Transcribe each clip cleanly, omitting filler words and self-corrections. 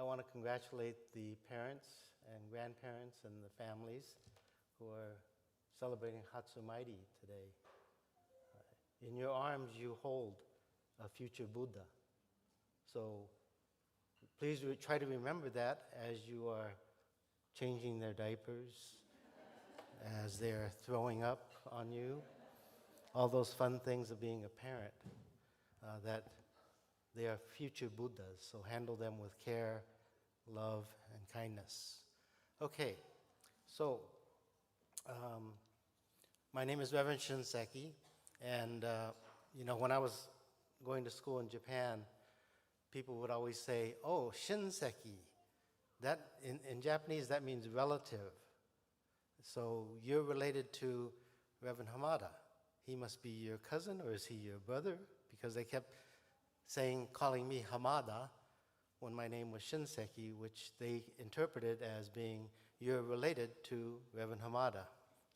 want to congratulate the parents and grandparents and the families who are celebrating Hatsumairi today. In your arms, you hold a future Buddha. So please try to remember that as you are changing their diapers, as they're throwing up on you, all those fun things of being a parent, that they are future Buddhas, so handle them with care, love, and kindness. Okay, so my name is Reverend Shinseki, and when I was going to school in Japan, people would always say, "Oh, Shinseki." That in Japanese that means relative. So you're related to Reverend Hamada. He must be your cousin, or is he your brother? Because they kept calling me Hamada when my name was Shinseki, which they interpreted as being you're related to Reverend Hamada.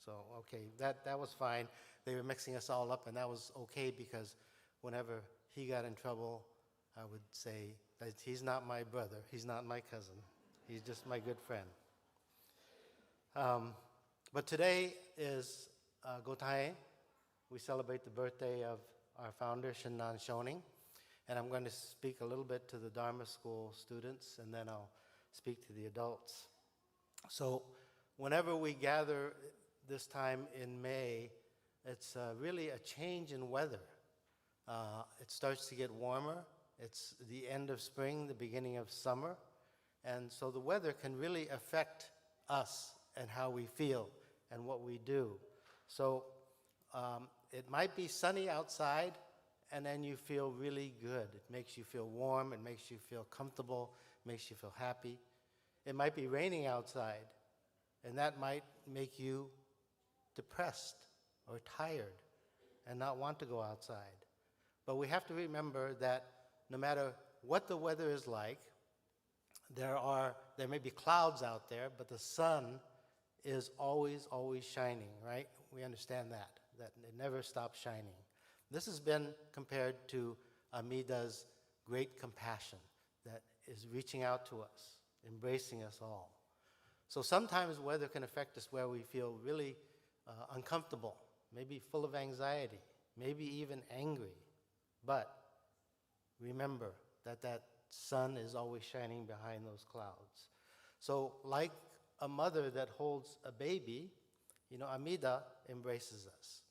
So, okay, that was fine. They were mixing us all up, and that was okay because whenever he got in trouble, I would say that he's not my brother, he's not my cousin, he's just my good friend. But today is Gotane. We celebrate the birthday of our founder, Shinran Shonin. And I'm going to speak a little bit to the Dharma School students, and then I'll speak to the adults. So whenever we gather this time in May, it's really a change in weather. It starts to get warmer. It's the end of spring, the beginning of summer. And so the weather can really affect us and how we feel and what we do. So it might be sunny outside, and then you feel really good. It makes you feel warm, it makes you feel comfortable, it makes you feel happy. It might be raining outside, and that might make you depressed or tired and not want to go outside. But we have to remember that no matter what the weather is like, there may be clouds out there, but the sun is always shining, right? We understand that it never stops shining. This has been compared to Amida's great compassion that is reaching out to us, embracing us all. So sometimes weather can affect us where we feel really uncomfortable, maybe full of anxiety, maybe even angry. But remember that sun is always shining behind those clouds. So like a mother that holds a baby, Amida embraces us.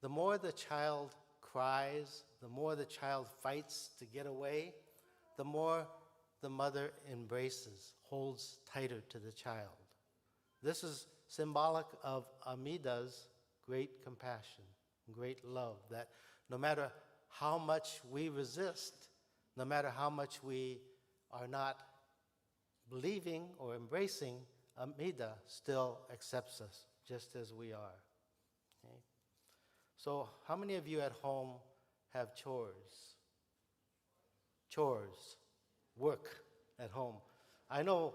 The more the child cries, the more the child fights to get away, the more the mother embraces, holds tighter to the child. This is symbolic of Amida's great compassion, great love, that no matter how much we resist, no matter how much we are not believing or embracing, Amida still accepts us just as we are. Okay? So how many of you at home have chores? Chores, work at home. I know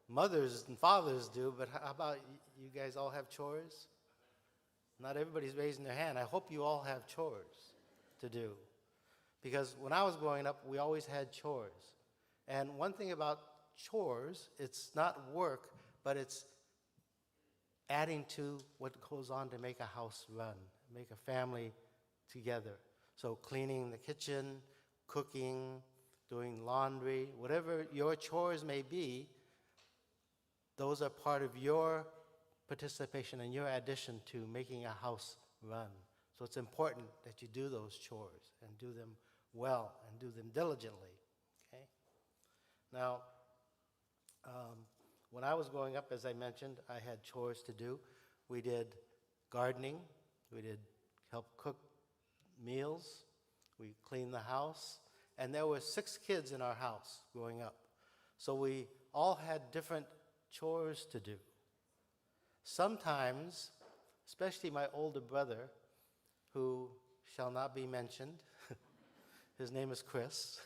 mothers and fathers do, but how about you guys all have chores? Not everybody's raising their hand. I hope you all have chores to do. Because when I was growing up, we always had chores. And one thing about chores, it's not work, but it's adding to what goes on to make a house run, make a family together. So cleaning the kitchen, cooking, doing laundry, whatever your chores may be, those are part of your participation and your addition to making a house run. So it's important that you do those chores and do them well and do them diligently. Okay? Now, when I was growing up, as I mentioned, I had chores to do. We did gardening, we did help cook meals, we cleaned the house, and there were 6 kids in our house growing up. So we all had different chores to do. Sometimes, especially my older brother, who shall not be mentioned, his name is Chris,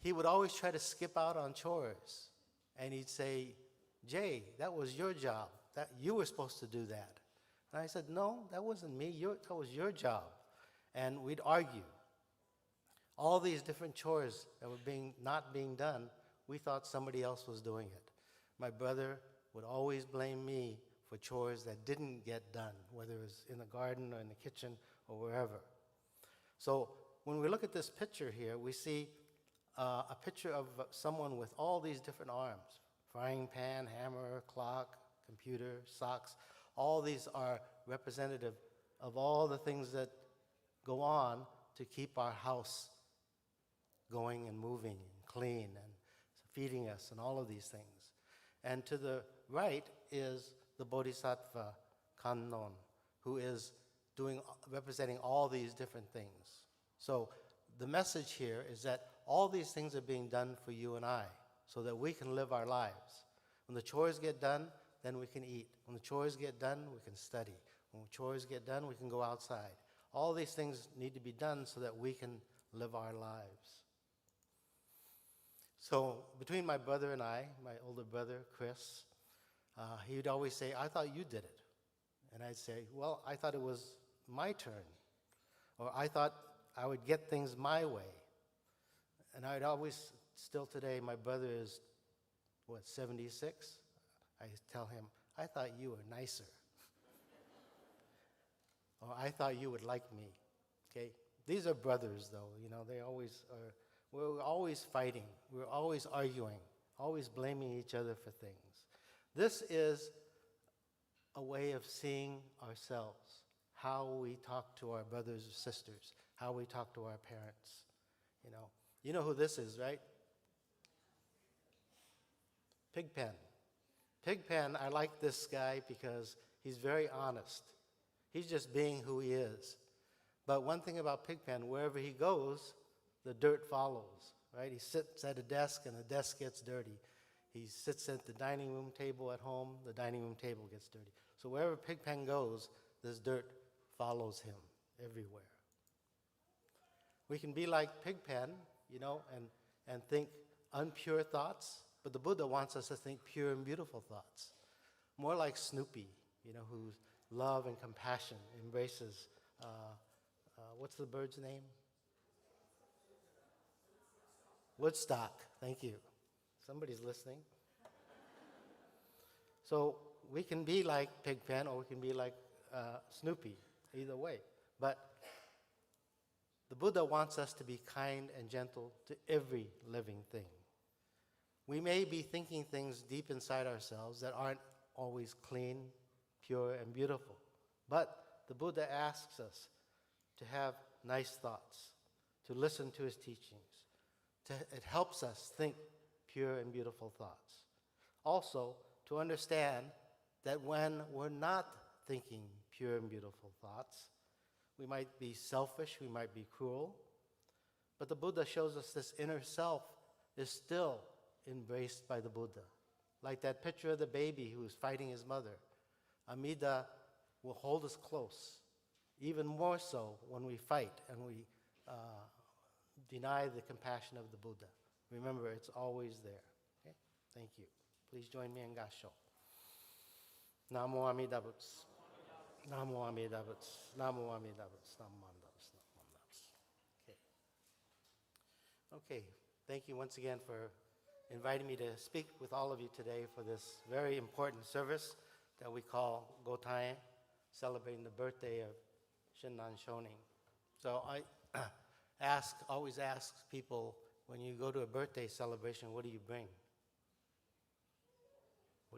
he would always try to skip out on chores. And he'd say, "Jay, that was your job. You were supposed to do that." And I said, "No, that wasn't me. That was your job." And we'd argue. All these different chores that were not being done, we thought somebody else was doing it. My brother would always blame me for chores that didn't get done, whether it was in the garden or in the kitchen or wherever. So when we look at this picture here, we see a picture of someone with all these different arms: frying pan, hammer, clock, computer, socks. All these are representative of all the things that go on to keep our house going and moving and clean and feeding us and all of these things. And to the right is the Bodhisattva Kannon, who is representing all these different things. So the message here is that all these things are being done for you and I so that we can live our lives. When the chores get done, then we can eat. When the chores get done, we can study. When the chores get done, we can go outside. All these things need to be done so that we can live our lives. So between my brother and I, my older brother, Chris, he would always say, "I thought you did it." And I'd say, "Well, I thought it was my turn." Or I thought I would get things my way. And I'd always, still today, my brother is, 76? I tell him, "I thought you were nicer." Or I thought you would like me. Okay? These are brothers, though. They always are. We're always fighting. We're always arguing, always blaming each other for things. This is a way of seeing ourselves, how we talk to our brothers or sisters, how we talk to our parents. You know who this is, right? Pigpen. Pigpen, I like this guy because he's very honest. He's just being who he is. But one thing about Pigpen, wherever he goes, the dirt follows, right? He sits at a desk and the desk gets dirty. He sits at the dining room table at home, the dining room table gets dirty. So wherever Pigpen goes, this dirt follows him everywhere. We can be like Pigpen, and think unpure thoughts, but the Buddha wants us to think pure and beautiful thoughts. More like Snoopy, whose love and compassion embraces, what's the bird's name? Woodstock, thank you. Somebody's listening. So we can be like Pigpen or we can be like Snoopy, either way. But the Buddha wants us to be kind and gentle to every living thing. We may be thinking things deep inside ourselves that aren't always clean, pure, and beautiful. But the Buddha asks us to have nice thoughts, to listen to his teachings. It helps us think pure and beautiful thoughts. Also, to understand that when we're not thinking pure and beautiful thoughts, we might be selfish, we might be cruel, but the Buddha shows us this inner self is still embraced by the Buddha. Like that picture of the baby who is fighting his mother. Amida will hold us close, even more so when we fight and we deny the compassion of the Buddha. Remember, it's always there. Okay? Thank you. Please join me in Gasho. Namo Amida Butsu. Namo Amida Butsu. Namo Amida Butsu. Namo Amida Butsu. Namo Amida Butsu. Okay. Thank you once again for inviting me to speak with all of you today for this very important service that we call Gotane, celebrating the birthday of Shinran Shonin. So I always ask people, when you go to a birthday celebration, what do you bring?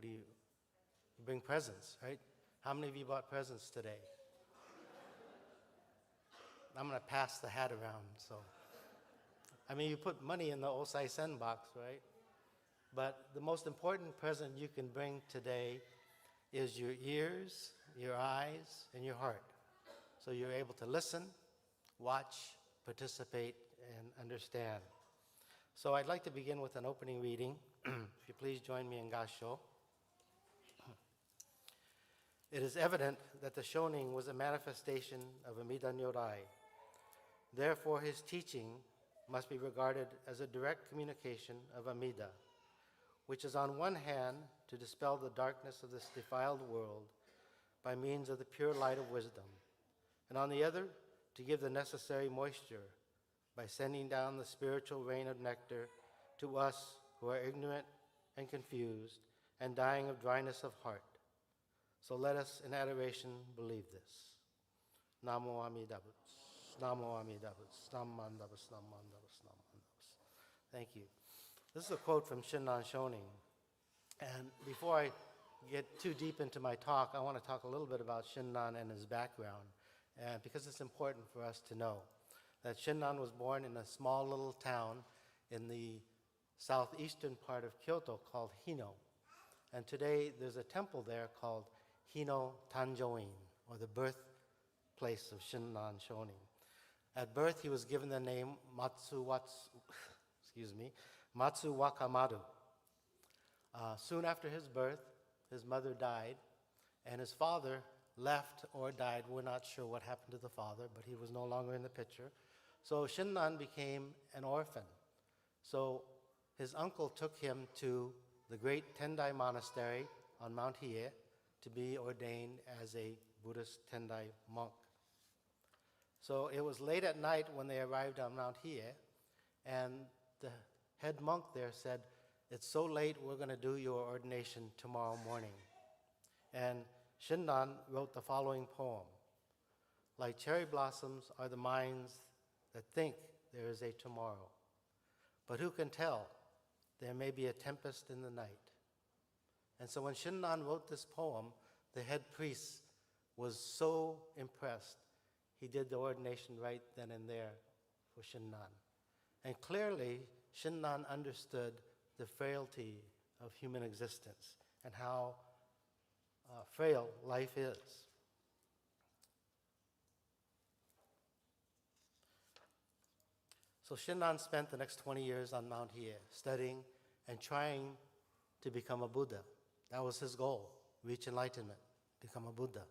You bring presents, right? How many of you bought presents today? I'm going to pass the hat around. So, you put money in the Osai Sen box, right? But the most important present you can bring today is your ears, your eyes, and your heart. So you're able to listen, watch, participate, and understand. So I'd like to begin with an opening reading. If you please join me in Gasho. It is evident that the Shonin was a manifestation of Amida Nyorai. Therefore, his teaching must be regarded as a direct communication of Amida, which is on one hand to dispel the darkness of this defiled world by means of the pure light of wisdom, and on the other to give the necessary moisture by sending down the spiritual rain of nectar to us who are ignorant and confused and dying of dryness of heart. So let us in adoration believe this. Namo Amidabus, Namo Amidabus, Namandabus, Namandabus, Namandabus. Thank you. This is a quote from Shinran Shonin. And before I get too deep into my talk, I want to talk a little bit about Shinran and his background, because it's important for us to know that Shinran was born in a small little town in the southeastern part of Kyoto called Hino. And today there's a temple there called Hino Tanjoin, or the birthplace of Shinran Shonin. At birth, he was given the name Matsu Wakamaru. Soon after his birth, his mother died, and his father left or died. We're not sure what happened to the father, but he was no longer in the picture. So Shinran became an orphan. So his uncle took him to the great Tendai monastery on Mount Hiei to be ordained as a Buddhist Tendai monk. So it was late at night when they arrived on Mount Hiei, and the head monk there said, "It's so late, we're going to do your ordination tomorrow morning." And Shinran wrote the following poem. Like cherry blossoms are the minds that think there is a tomorrow. But who can tell? There may be a tempest in the night. And so when Shinran wrote this poem, the head priest was so impressed, he did the ordination right then and there for Shinran. And clearly, Shinran understood the frailty of human existence and how frail life is. So Shinran spent the next 20 years on Mount Hiei studying and trying to become a Buddha. That was his goal, reach enlightenment, become a Buddha.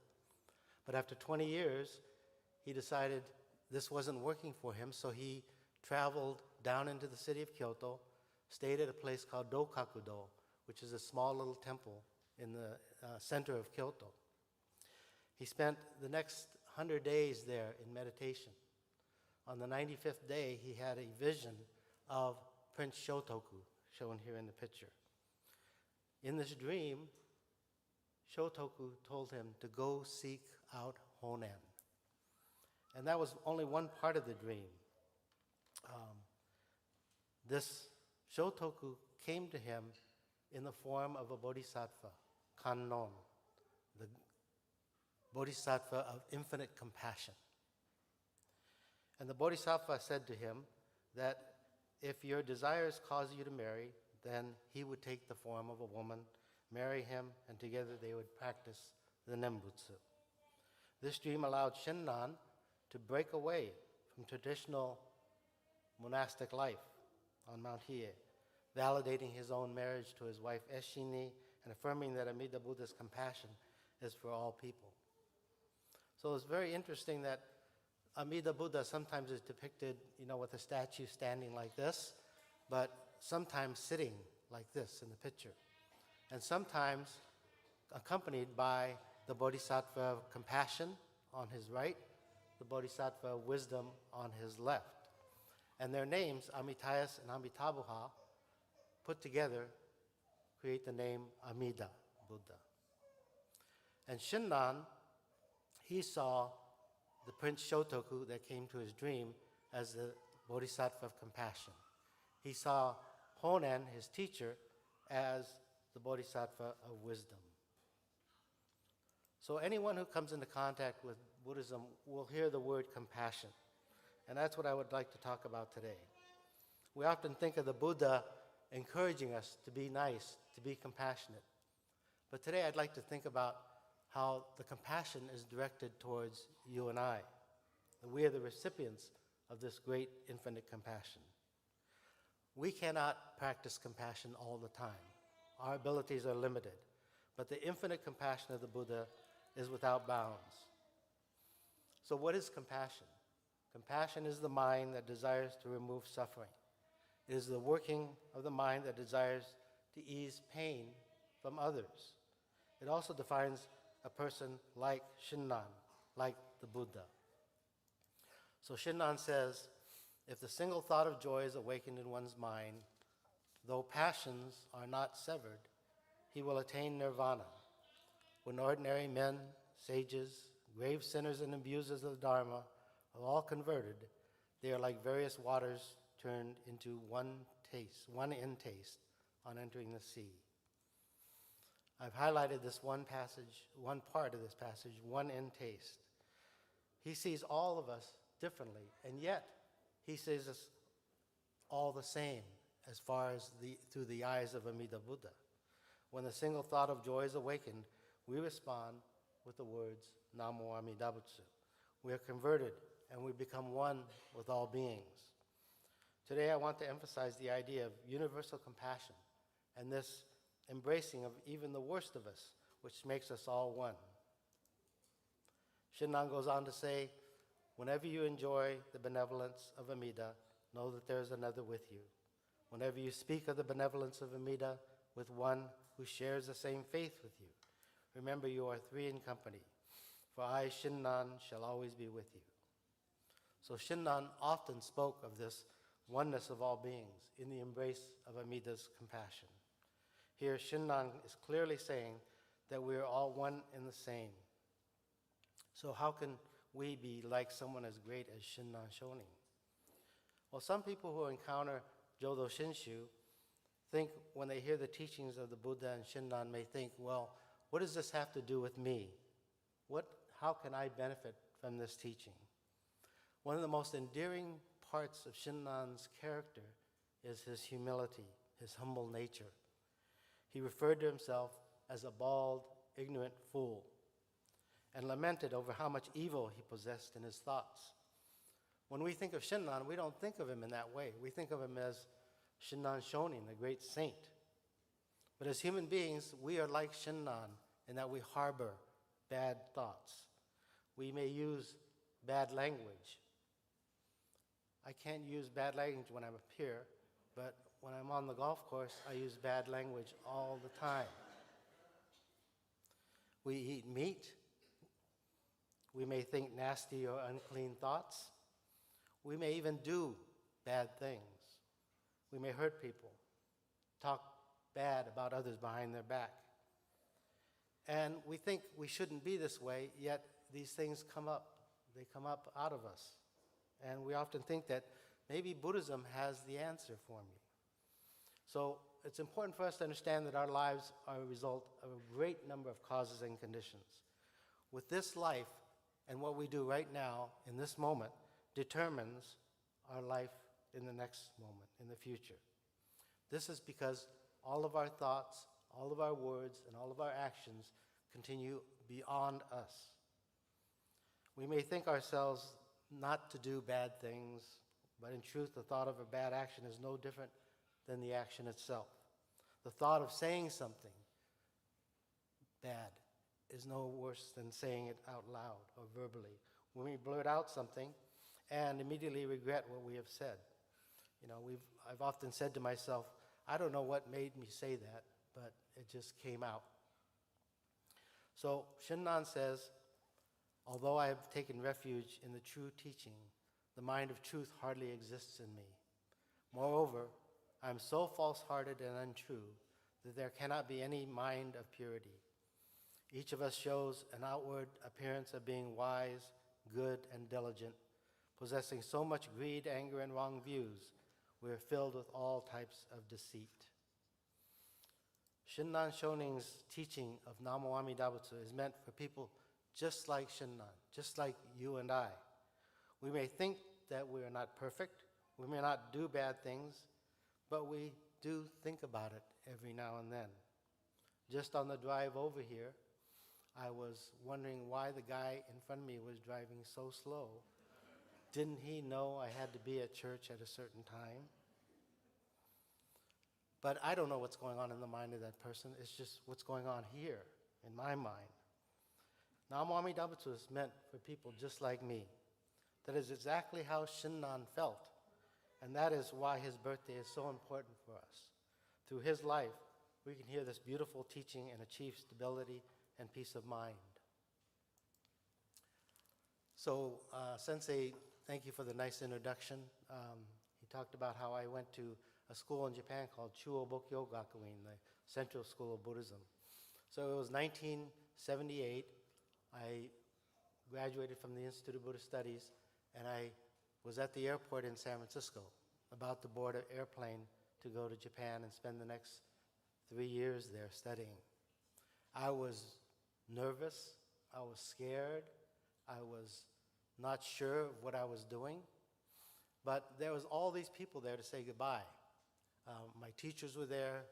But after 20 years, he decided this wasn't working for him, so he traveled down into the city of Kyoto, stayed at a place called Dokakudo, which is a small little temple in the center of Kyoto. He spent the next 100 days there in meditation. On the 95th day, he had a vision of Prince Shotoku, shown here in the picture. In this dream, Shotoku told him to go seek out Honen. And that was only one part of the dream. This Shotoku came to him in the form of a bodhisattva, Kannon, the bodhisattva of infinite compassion. And the bodhisattva said to him that if your desires cause you to marry, then he would take the form of a woman, marry him, and together they would practice the Nembutsu. This dream allowed Shinran to break away from traditional monastic life on Mount Hiei, validating his own marriage to his wife Eshini and affirming that Amida Buddha's compassion is for all people. So it's very interesting that Amida Buddha sometimes is depicted, with a statue standing like this, but sometimes sitting like this in the picture, and sometimes accompanied by the Bodhisattva of compassion on his right, the Bodhisattva of wisdom on his left. And their names, Amitayus and Amitabha, put together create the name Amida Buddha. And Shinran, he saw the Prince Shotoku that came to his dream as the Bodhisattva of compassion. He saw Honen, his teacher, as the Bodhisattva of wisdom. So anyone who comes into contact with Buddhism will hear the word compassion. And that's what I would like to talk about today. We often think of the Buddha encouraging us to be nice, to be compassionate. But today I'd like to think about how the compassion is directed towards you and I. And we are the recipients of this great infinite compassion. We cannot practice compassion all the time. Our abilities are limited. But the infinite compassion of the Buddha is without bounds. So what is compassion? Compassion is the mind that desires to remove suffering. It is the working of the mind that desires to ease pain from others. It also defines a person like Shinran, like the Buddha. So Shinran says, If the single thought of joy is awakened in one's mind, though passions are not severed, he will attain nirvana. When ordinary men, sages, grave sinners, and abusers of the Dharma are all converted, they are like various waters turned into one in taste on entering the sea. I've highlighted this one part of this passage, one in taste. He sees all of us differently, and yet he sees us all the same as far as through the eyes of Amida Buddha. When the single thought of joy is awakened, we respond with the words, Namo Amida Butsu. We are converted and we become one with all beings. Today I want to emphasize the idea of universal compassion and this embracing of even the worst of us, which makes us all one. Shinran goes on to say, whenever you enjoy the benevolence of Amida, know that there is another with you. Whenever you speak of the benevolence of Amida with one who shares the same faith with you, remember you are three in company, for I, Shinran, shall always be with you. So Shinran often spoke of this oneness of all beings in the embrace of Amida's compassion. Here, Shinran is clearly saying that we are all one in the same. So how can we be like someone as great as Shinran Shonin? Well, some people who encounter Jodo Shinshu think when they hear the teachings of the Buddha and Shinran may think, well, what does this have to do with me? How can I benefit from this teaching? One of the most endearing parts of Shinran's character is his humility, his humble nature. He referred to himself as a bald, ignorant fool and lamented over how much evil he possessed in his thoughts. When we think of Shinran, we don't think of him in that way. We think of him as Shinran Shonin, the great saint. But as human beings, we are like Shinran in that we harbor bad thoughts. We may use bad language. I can't use bad language when I'm up here, but when I'm on the golf course, I use bad language all the time. We eat meat. We may think nasty or unclean thoughts. We may even do bad things. We may hurt people, talk bad about others behind their back. And we think we shouldn't be this way, yet these things come up. They come up out of us. And we often think that maybe Buddhism has the answer for me. So it's important for us to understand that our lives are a result of a great number of causes and conditions. With this life and what we do right now in this moment determines our life in the next moment, in the future. This is because all of our thoughts, all of our words, and all of our actions continue beyond us. We may think ourselves not to do bad things, but in truth, the thought of a bad action is no different than the action itself. The thought of saying something bad is no worse than saying it out loud or verbally. When we blurt out something and immediately regret what we have said. I've often said to myself, I don't know what made me say that, but it just came out. So Shinran says, although I have taken refuge in the true teaching, the mind of truth hardly exists in me. Moreover, I am so false-hearted and untrue that there cannot be any mind of purity. Each of us shows an outward appearance of being wise, good, and diligent, possessing so much greed, anger, and wrong views, we are filled with all types of deceit. Shinran Shonin's teaching of Namo Amida Butsu is meant for people just like Shinran, just like you and I. We may think that we are not perfect, we may not do bad things, but we do think about it every now and then. Just on the drive over here, I was wondering why the guy in front of me was driving so slow. Didn't he know I had to be at church at a certain time? But I don't know what's going on in the mind of that person. It's just what's going on here in my mind. Namo Amida Butsu is meant for people just like me. That is exactly how Shinran felt. And that is why his birthday is so important for us. Through his life, we can hear this beautiful teaching and achieve stability and peace of mind. So Sensei thank you for the nice introduction. He talked about how I went to a school in Japan called Chuo Bokyo Gakuin, the Central School of Buddhism. So it was 1978. I graduated from the Institute of Buddhist Studies, and I was at the airport in San Francisco, about to board an airplane to go to Japan and spend the next 3 years there studying. I was nervous, I was scared, I was not sure of what I was doing, but there was all these people there to say goodbye. My teachers were there,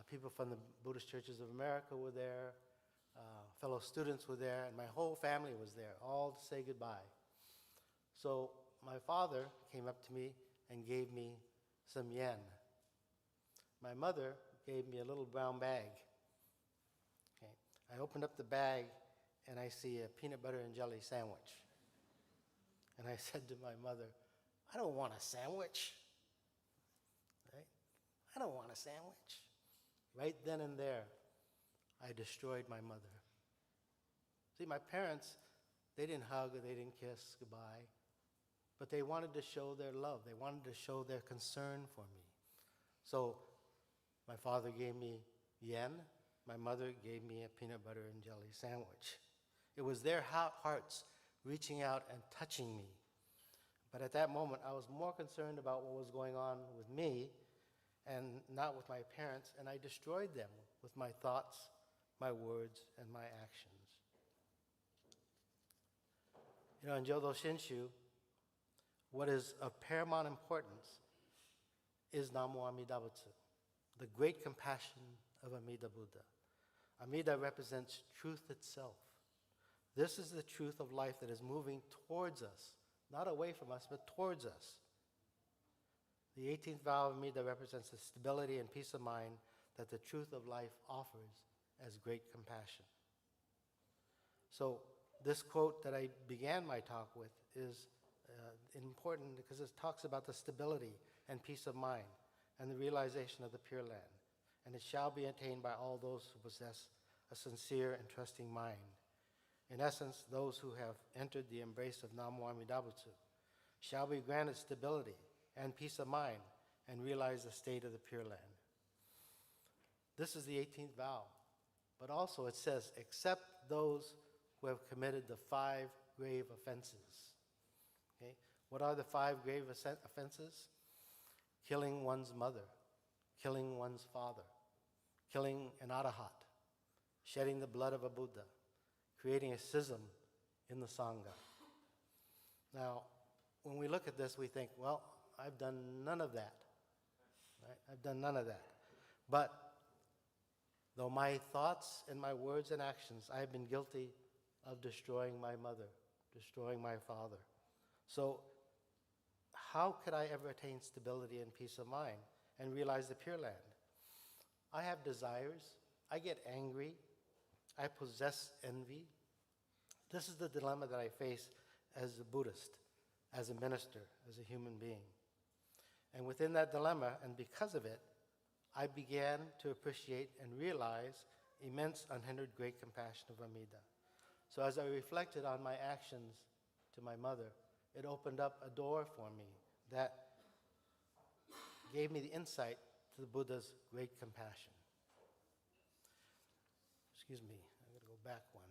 people from the Buddhist Churches of America were there, fellow students were there, and my whole family was there, all to say goodbye. So my father came up to me and gave me some yen. My mother gave me a little brown bag. Okay. I opened up the bag and I see a peanut butter and jelly sandwich. And I said to my mother, I don't want a sandwich. Right? I don't want a sandwich. Right then and there, I destroyed my mother. See, my parents, they didn't hug or they didn't kiss goodbye, but they wanted to show their love. They wanted to show their concern for me. So my father gave me yen. My mother gave me a peanut butter and jelly sandwich. It was their hearts reaching out and touching me. But at that moment, I was more concerned about what was going on with me and not with my parents, and I destroyed them with my thoughts, my words, and my actions. You know, in Jodo Shinshu, what is of paramount importance is Namo Amida Butsu, the great compassion of Amida Buddha. Amida represents truth itself. This is the truth of life that is moving towards us, not away from us, but towards us. The 18th vow of Amida represents the stability and peace of mind that the truth of life offers as great compassion. So this quote that I began my talk with is important because it talks about the stability and peace of mind and the realization of the Pure Land. And it shall be attained by all those who possess a sincere and trusting mind. In essence, those who have entered the embrace of Namo Amida Butsu shall be granted stability and peace of mind and realize the state of the Pure Land. This is the 18th vow. But also it says, except those who have committed the 5 grave offenses. Okay? What are the 5 grave offenses? Killing one's mother, killing one's father, killing an arahat, shedding the blood of a Buddha, creating a schism in the Sangha. Now, when we look at this, we think, well, I've done none of that. Right? I've done none of that. But though my thoughts and my words and actions, I have been guilty of destroying my mother, destroying my father. So how could I ever attain stability and peace of mind and realize the Pure Land? I have desires. I get angry. I possess envy. This is the dilemma that I face as a Buddhist, as a minister, as a human being. And within that dilemma, and because of it, I began to appreciate and realize immense unhindered great compassion of Amida. So as I reflected on my actions to my mother, it opened up a door for me that gave me the insight to the Buddha's great compassion. Excuse me, I'm going to go back one.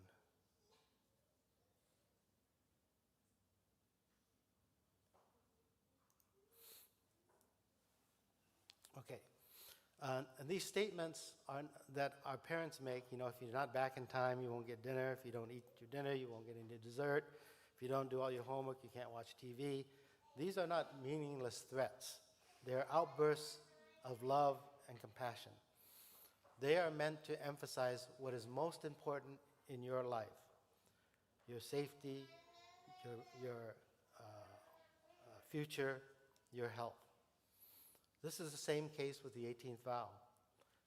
Okay. And these statements that our parents make, you know, if you're not back in time, you won't get dinner. If you don't eat your dinner, you won't get any dessert. If you don't do all your homework, you can't watch TV. These are not meaningless threats. They're outbursts of love and compassion. They are meant to emphasize what is most important in your life: your safety, your future, your health. This is the same case with the 18th vow.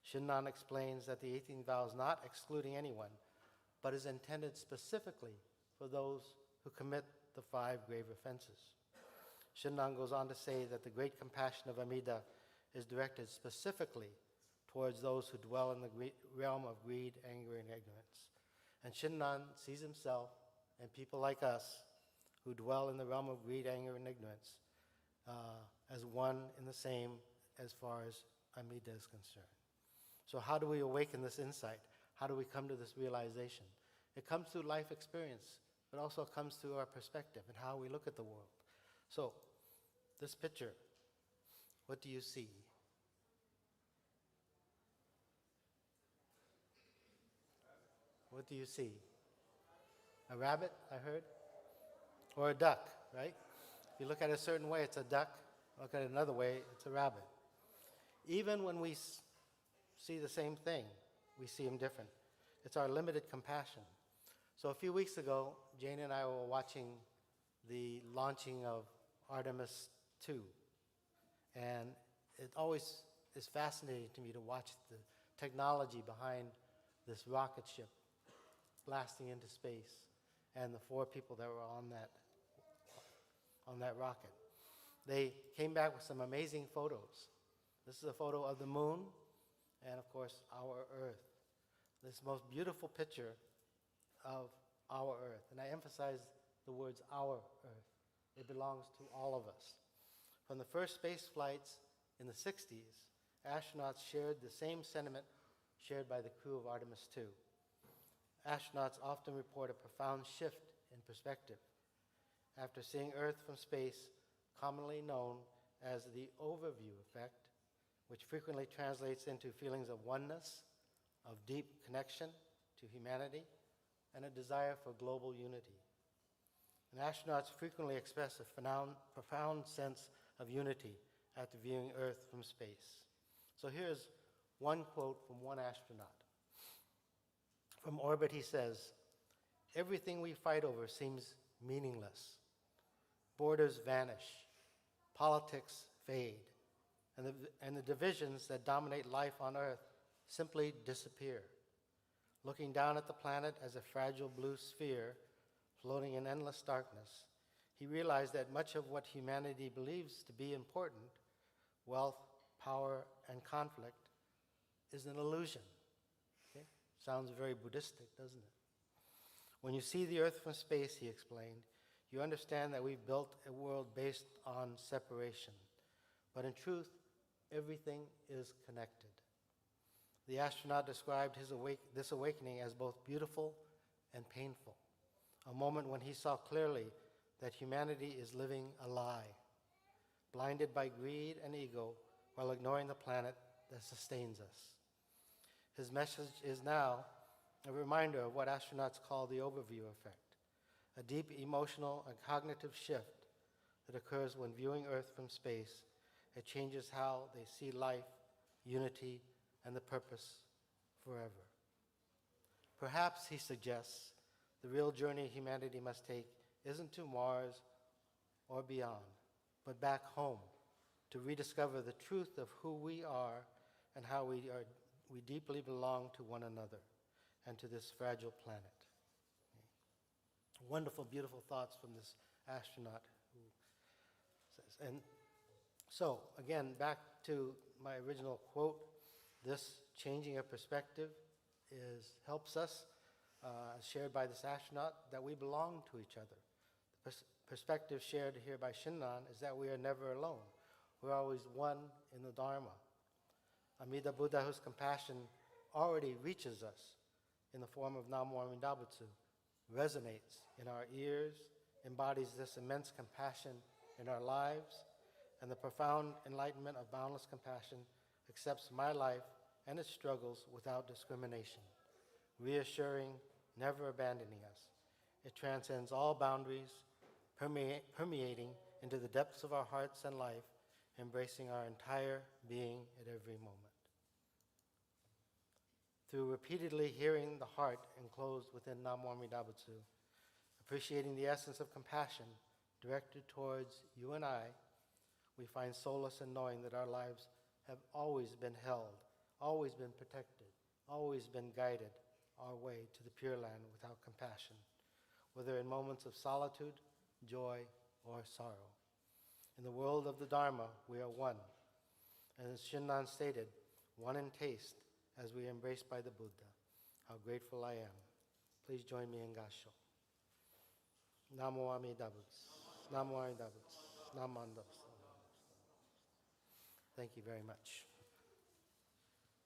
Shinran explains that the 18th vow is not excluding anyone, but is intended specifically for those who commit the 5 grave offenses. Shinran goes on to say that the great compassion of Amida is directed specifically towards those who dwell in the realm of greed, anger, and ignorance. And Shinran sees himself and people like us who dwell in the realm of greed, anger, and ignorance as one and the same as far as Amida is concerned. So how do we awaken this insight? How do we come to this realization? It comes through life experience, but also comes through our perspective and how we look at the world. So, this picture, what do you see? What do you see? A rabbit, I heard? Or a duck, right? If you look at it a certain way, it's a duck. Look at it another way, it's a rabbit. Even when we see the same thing, we see them different. It's our limited compassion. So a few weeks ago, Jane and I were watching the launching of Artemis 2. And it always is fascinating to me to watch the technology behind this rocket ship blasting into space and the 4 people that were on that rocket. They came back with some amazing photos. This is a photo of the moon and, of course, our Earth. This most beautiful picture of our Earth. And I emphasize the words our Earth. It belongs to all of us. From the first space flights in the 60s, astronauts shared the same sentiment shared by the crew of Artemis 2. Astronauts often report a profound shift in perspective after seeing Earth from space, commonly known as the overview effect, which frequently translates into feelings of oneness, of deep connection to humanity, and a desire for global unity. And astronauts frequently express a profound sense of unity after viewing Earth from space. So here's one quote from one astronaut. From orbit, he says, "Everything we fight over seems meaningless. Borders vanish, politics fade, and the divisions that dominate life on Earth simply disappear. Looking down at the planet as a fragile blue sphere floating in endless darkness, he realized that much of what humanity believes to be important, wealth, power, and conflict, is an illusion." Okay? Sounds very Buddhistic, doesn't it? When you see the Earth from space, he explained, you understand that we've built a world based on separation. But in truth, everything is connected. The astronaut described this awakening as both beautiful and painful, a moment when he saw clearly that humanity is living a lie, blinded by greed and ego while ignoring the planet that sustains us. His message is now a reminder of what astronauts call the overview effect, a deep emotional and cognitive shift that occurs when viewing Earth from space. It changes how they see life, unity, and the purpose forever. Perhaps, he suggests, the real journey humanity must take isn't to Mars or beyond, but back home to rediscover the truth of who we are and how we deeply belong to one another and to this fragile planet. Wonderful, beautiful thoughts from this astronaut who says. And so, again, back to my original quote, this changing of perspective helps us, shared by this astronaut, that we belong to each other. The perspective shared here by Shinran is that we are never alone. We're always one in the Dharma. Amida Buddha, whose compassion already reaches us in the form of Nam Myo Amida Butsu, resonates in our ears, embodies this immense compassion in our lives, and the profound enlightenment of boundless compassion accepts my life and its struggles without discrimination, reassuring, never abandoning us. It transcends all boundaries, permeating into the depths of our hearts and life, embracing our entire being at every moment. Through repeatedly hearing the heart enclosed within Nam Myo Amida Butsu, appreciating the essence of compassion directed towards you and I, we find solace in knowing that our lives have always been held, always been protected, always been guided our way to the Pure Land without compassion, whether in moments of solitude, joy, or sorrow. In the world of the Dharma, we are one. And as Shinran stated, one in taste as we are embraced by the Buddha. How grateful I am. Please join me in Gasho. Namo Amida Butsu. Namo Amida Butsu. Namo Amida Butsu. Thank you very much.